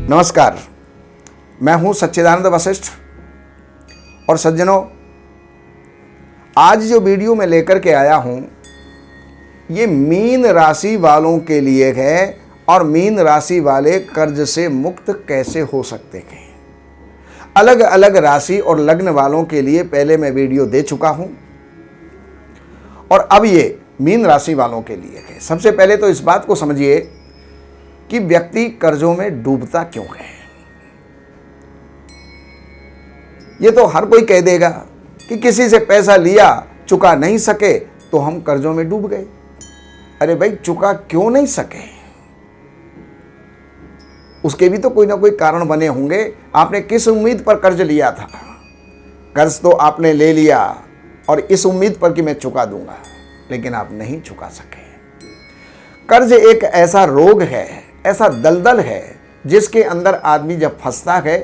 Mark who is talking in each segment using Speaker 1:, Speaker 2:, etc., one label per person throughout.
Speaker 1: नमस्कार, मैं हूं सच्चिदानंद वशिष्ठ। और सज्जनों, आज जो वीडियो मैं लेकर के आया हूं ये मीन राशि वालों के लिए है और मीन राशि वाले कर्ज से मुक्त कैसे हो सकते हैं। अलग अलग राशि और लग्न वालों के लिए पहले मैं वीडियो दे चुका हूं और अब ये मीन राशि वालों के लिए है। सबसे पहले तो इस बात को समझिए कि व्यक्ति कर्जों में डूबता क्यों है। ये तो हर कोई कह देगा कि किसी से पैसा लिया, चुका नहीं सके तो हम कर्जों में डूब गए। अरे भाई, चुका क्यों नहीं सके, उसके भी तो कोई ना कोई कारण बने होंगे। आपने किस उम्मीद पर कर्ज लिया था? कर्ज तो आपने ले लिया और इस उम्मीद पर कि मैं चुका दूंगा, लेकिन आप नहीं चुका सके। कर्ज एक ऐसा रोग है, ऐसा दलदल है जिसके अंदर आदमी जब फंसता है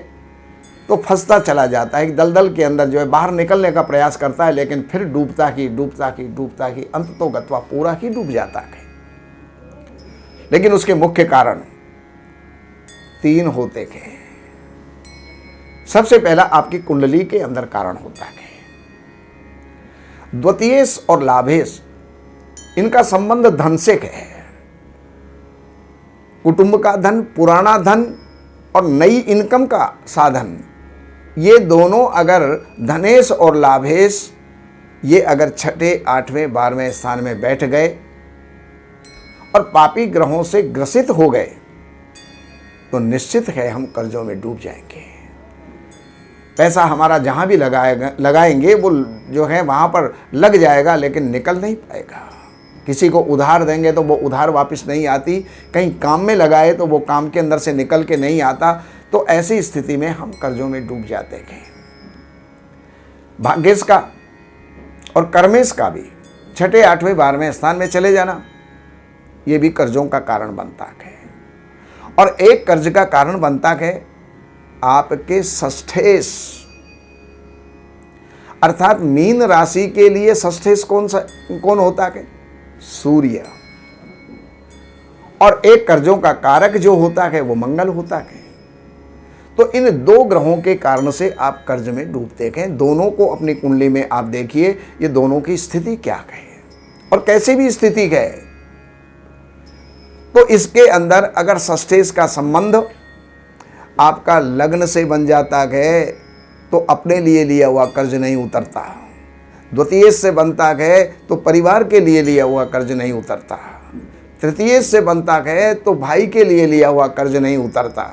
Speaker 1: तो फंसता चला जाता है। दलदल के अंदर जो है बाहर निकलने का प्रयास करता है, लेकिन फिर डूबता ही अंत तो गत्वा पूरा ही डूब जाता है। लेकिन उसके मुख्य कारण 3 होते हैं। सबसे पहला आपकी कुंडली के अंदर कारण होता है। द्वितीयेश और लाभेश, इनका संबंध धन से है। कुटुंब का धन, पुराना धन और नई इनकम का साधन, ये दोनों अगर धनेश और लाभेश ये अगर 6, 8वें, 12वें स्थान में बैठ गए और पापी ग्रहों से ग्रसित हो गए तो निश्चित है हम कर्जों में डूब जाएंगे। पैसा हमारा जहां भी लगाएंगे वो जो है वहां पर लग जाएगा, लेकिन निकल नहीं पाएगा। किसी को उधार देंगे तो वो उधार वापस नहीं आती, कहीं काम में लगाए तो वो काम के अंदर से निकल के नहीं आता। तो ऐसी स्थिति में हम कर्जों में डूब जाते हैं। भाग्येश का और कर्मेश का भी 6, 8वें, 12वें स्थान में चले जाना, ये भी कर्जों का कारण बनता है। और एक कर्ज का कारण बनता है आपके षष्ठेश, अर्थात मीन राशि के लिए षष्ठेश कौन होता है? सूर्य। और एक कर्जों का कारक जो होता है वो मंगल होता है। तो इन 2 ग्रहों के कारण से आप कर्ज में डूबते हैं। दोनों को अपनी कुंडली में आप देखिए, ये दोनों की स्थिति क्या है और कैसे भी स्थिति है। तो इसके अंदर अगर षष्ठेश का संबंध आपका लग्न से बन जाता है तो अपने लिए लिया हुआ कर्ज नहीं उतरता। द्वितीयेश से बनता है तो परिवार के लिए लिया हुआ कर्ज नहीं उतरता। तृतीयेश से बनता है तो भाई के लिए लिया हुआ कर्ज नहीं उतरता।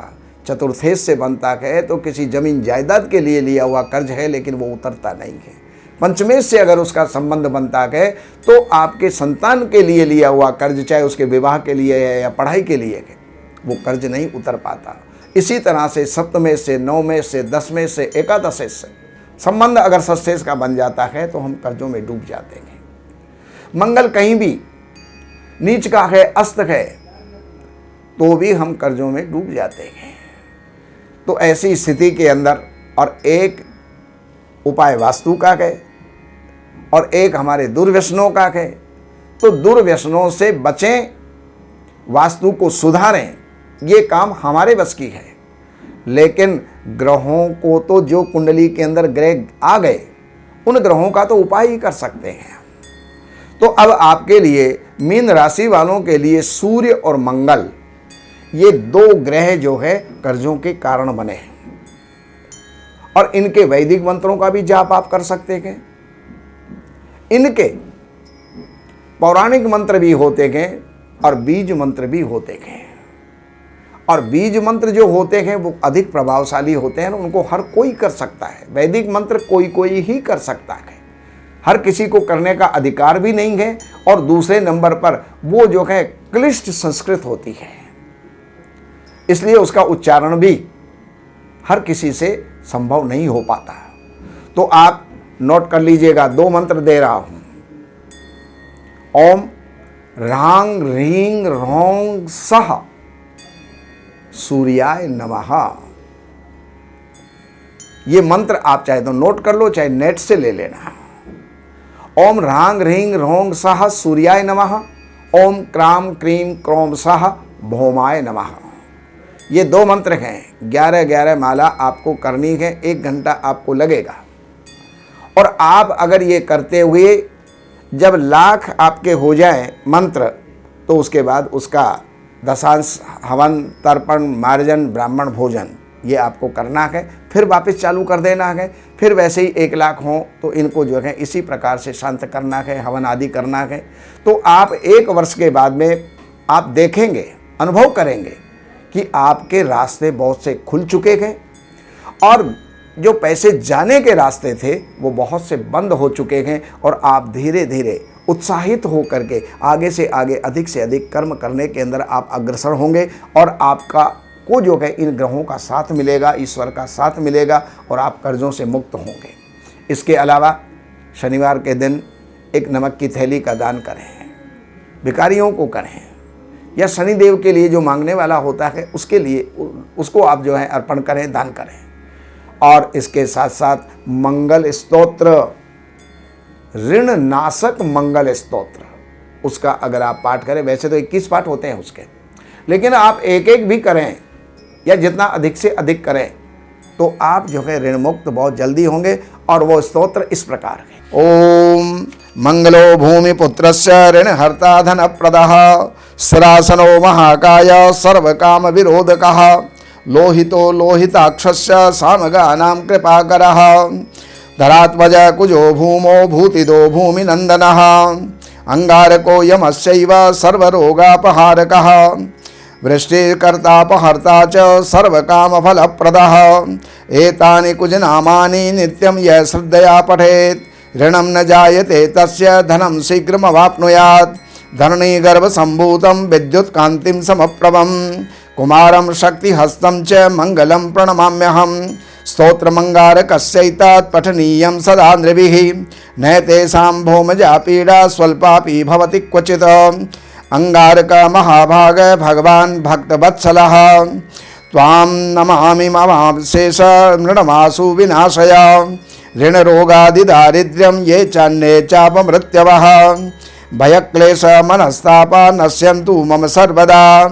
Speaker 1: चतुर्थेश से बनता है तो किसी जमीन जायदाद के लिए लिया हुआ कर्ज है, लेकिन वो उतरता नहीं है। पंचमेश से अगर उसका संबंध बनता है तो आपके संतान के लिए लिया हुआ कर्ज, चाहे उसके विवाह के लिए है या पढ़ाई के लिए है, वो कर्ज नहीं उतर पाता। इसी तरह से सप्तमेश से, नवमेश से, दसमेश से, एकादशेश से संबंध अगर षष्ठेश का बन जाता है तो हम कर्जों में डूब जाते हैं। मंगल कहीं भी नीच का है, अस्त है, तो भी हम कर्जों में डूब जाते हैं। तो ऐसी स्थिति के अंदर और एक उपाय वास्तु का है और एक हमारे दुर्व्यसनों का है। तो दुर्व्यसनों से बचें, वास्तु को सुधारें, ये काम हमारे बस की है। लेकिन ग्रहों को तो जो कुंडली के अंदर ग्रह आ गए उन ग्रहों का तो उपाय ही कर सकते हैं। तो अब आपके लिए मीन राशि वालों के लिए सूर्य और मंगल, ये 2 ग्रह जो है कर्जों के कारण बने हैं। और इनके वैदिक मंत्रों का भी जाप आप कर सकते हैं। इनके पौराणिक मंत्र भी होते हैं और बीज मंत्र भी होते हैं। और बीज मंत्र जो होते हैं वो अधिक प्रभावशाली होते हैं, उनको हर कोई कर सकता है। वैदिक मंत्र कोई ही कर सकता है, हर किसी को करने का अधिकार भी नहीं है। और दूसरे नंबर पर वो जो है क्लिष्ट संस्कृत होती है, इसलिए उसका उच्चारण भी हर किसी से संभव नहीं हो पाता। तो आप नोट कर लीजिएगा, 2 मंत्र दे रहा हूं। ओम ह्रांग ह्रींग ह्रौंग सः सूर्याय नमः। ये मंत्र आप चाहे तो नोट कर लो, चाहे नेट से ले लेना। ओम ह्रांग ह्रींग ह्रौंग सः सूर्याय नमः। ओम क्राम क्रीम क्रोम सः भौमाय नमः। ये 2 मंत्र हैं, 11-11 माला आपको करनी है, 1 घंटा आपको लगेगा। और आप अगर ये करते हुए जब लाख आपके हो जाए मंत्र, तो उसके बाद उसका दशांश हवन, तर्पण, मार्जन, ब्राह्मण भोजन ये आपको करना है। फिर वापस चालू कर देना है। फिर वैसे ही 1 लाख हो तो इनको जो है इसी प्रकार से शांत करना है, हवन आदि करना है। तो आप 1 वर्ष के बाद में आप देखेंगे, अनुभव करेंगे कि आपके रास्ते बहुत से खुल चुके हैं और जो पैसे जाने के रास्ते थे वो बहुत से बंद हो चुके हैं और आप धीरे धीरे उत्साहित हो करके आगे से आगे अधिक से अधिक कर्म करने के अंदर आप अग्रसर होंगे और आपका को जो है इन ग्रहों का साथ मिलेगा, ईश्वर का साथ मिलेगा और आप कर्जों से मुक्त होंगे। इसके अलावा शनिवार के दिन एक नमक की थैली का दान करें, भिखारियों को करें, या शनिदेव के लिए जो मांगने वाला होता है उसके लिए उसको आप जो है अर्पण करें, दान करें। और इसके साथ साथ मंगल स्तोत्र, ऋण नाशक मंगल स्तोत्र, उसका अगर आप पाठ करें, वैसे तो 21 पाठ होते हैं उसके, लेकिन आप एक एक भी करें या जितना अधिक से अधिक करें तो आप जो है ऋण मुक्त बहुत जल्दी होंगे। और वो स्तोत्र इस प्रकार है। ओम मंगलो भूमि पुत्रस्य ऋण हर्ता धन प्रदः सिरासनो महाकाय सर्व काम विरोधकः लोहितो लोहिताक्षस्य सामगानां कृपाकरः धरात्मज कुजो भूमो भूतिदो भूमिनन्दनः अंगारको यमस्यैव सर्वरोगापहारकः वृष्टिकर्तापहर्ता च सर्वकामफलप्रदः एतानि कुजनामानि नित्यं यः श्रद्धया पठेत् ऋणं न जायते तस्य धनं शीघ्रमवाप्नुयात् धरणीगर्भसम्भूतं विद्युत्कान्तिं समप्रभं कुमारं शक्तिहस्तं च मङ्गलं प्रणमाम्यहम् स्तोत्रमङ्गारकस्यैतत् पठनीयं सदा नृभिः नैतेषां भौमजा पीडा स्वल्पापि भवति क्वचित् अंगारक महाभाग भगवान् भक्तवत्सलः त्वां नमामि ममाशेष मृणमासु विनाशय ऋणरोगादिदारिद्र्यं ये चान्ये चापमृत्यवः भयक्लेश मनस्तापा नश्यन्तु मम सर्वदा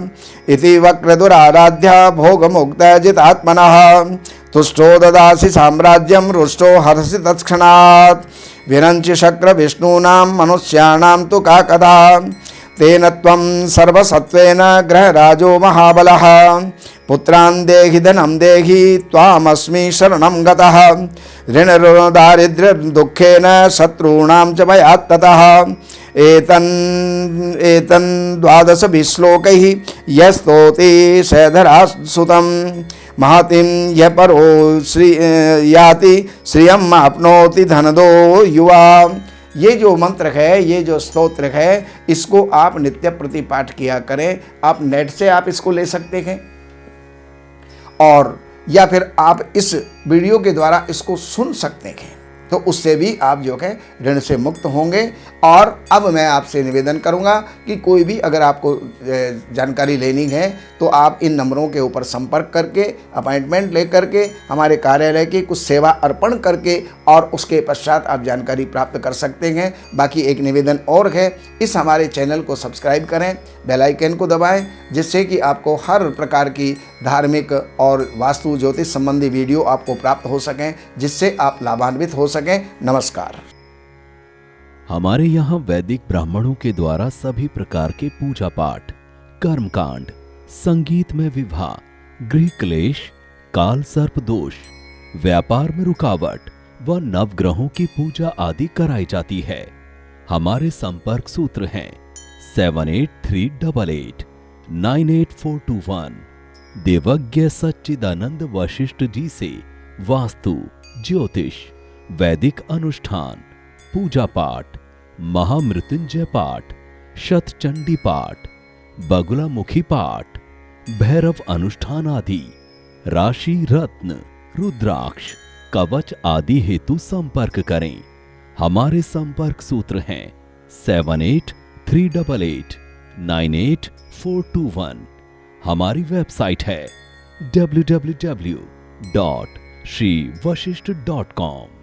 Speaker 1: इति वक्रदुराराध्य भोगमुक्तजितात्मनः तुष्टो ददासि साम्राज्यं रुष्टो हर्षि तत्क्षणात् विरञ्चि शक्र विष्णूनां मनुष्याणां तु का कथा तेन त्वं सर्वसत्त्वेन ग्रहराजो महाबलः पुत्रान् देहि धनं देहि त्वामस्मि शरणं गतः ऋणदारिद्र्यदुःखेन शत्रूणां च भयात् ततः एतन् 12 श्लोकैः यस्तोति शधरासुतं महतिं यः परो याति श्रियम् आप्नोति धनदो युवा। ये जो मंत्र है, ये जो स्तोत्र है, इसको आप नित्य प्रति पाठ किया करें। आप नेट से आप इसको ले सकते हैं और या फिर आप इस वीडियो के द्वारा इसको सुन सकते हैं, तो उससे भी आप जो है ऋण से मुक्त होंगे। और अब मैं आपसे निवेदन करूंगा कि कोई भी अगर आपको जानकारी लेनी है तो आप इन नंबरों के ऊपर संपर्क करके अपॉइंटमेंट लेकर के हमारे कार्यालय की कुछ सेवा अर्पण करके और उसके पश्चात आप जानकारी प्राप्त कर सकते हैं। बाकी एक निवेदन और है, इस हमारे चैनल को सब्सक्राइब करें, बेल आइकन को दबाएं, जिससे कि आपको हर प्रकार की धार्मिक और वास्तु ज्योतिष संबंधी वीडियो आपको प्राप्त हो सकें, जिससे आप लाभान्वित हो सकें। नमस्कार।
Speaker 2: हमारे यहाँ वैदिक ब्राह्मणों के द्वारा सभी प्रकार के पूजा पाठ, कर्मकांड, संगीत में विवाह, गृह क्लेश, काल सर्प दोष, व्यापार में रुकावट व नवग्रहों की पूजा आदि कराई जाती है। हमारे संपर्क सूत्र हैं 7838898421। देवज्ञ सच्चिदानंद वशिष्ठ जी से वास्तु, ज्योतिष, वैदिक अनुष्ठान, पूजा पाठ, महामृत्युंजय पाठ, शतचंडी पाठ, बगुलामुखी पाठ, भैरव अनुष्ठान आदि, राशि रत्न, रुद्राक्ष, कवच आदि हेतु संपर्क करें। हमारे संपर्क सूत्र हैं 7838898421। हमारी वेबसाइट है www.shrivashishth.com।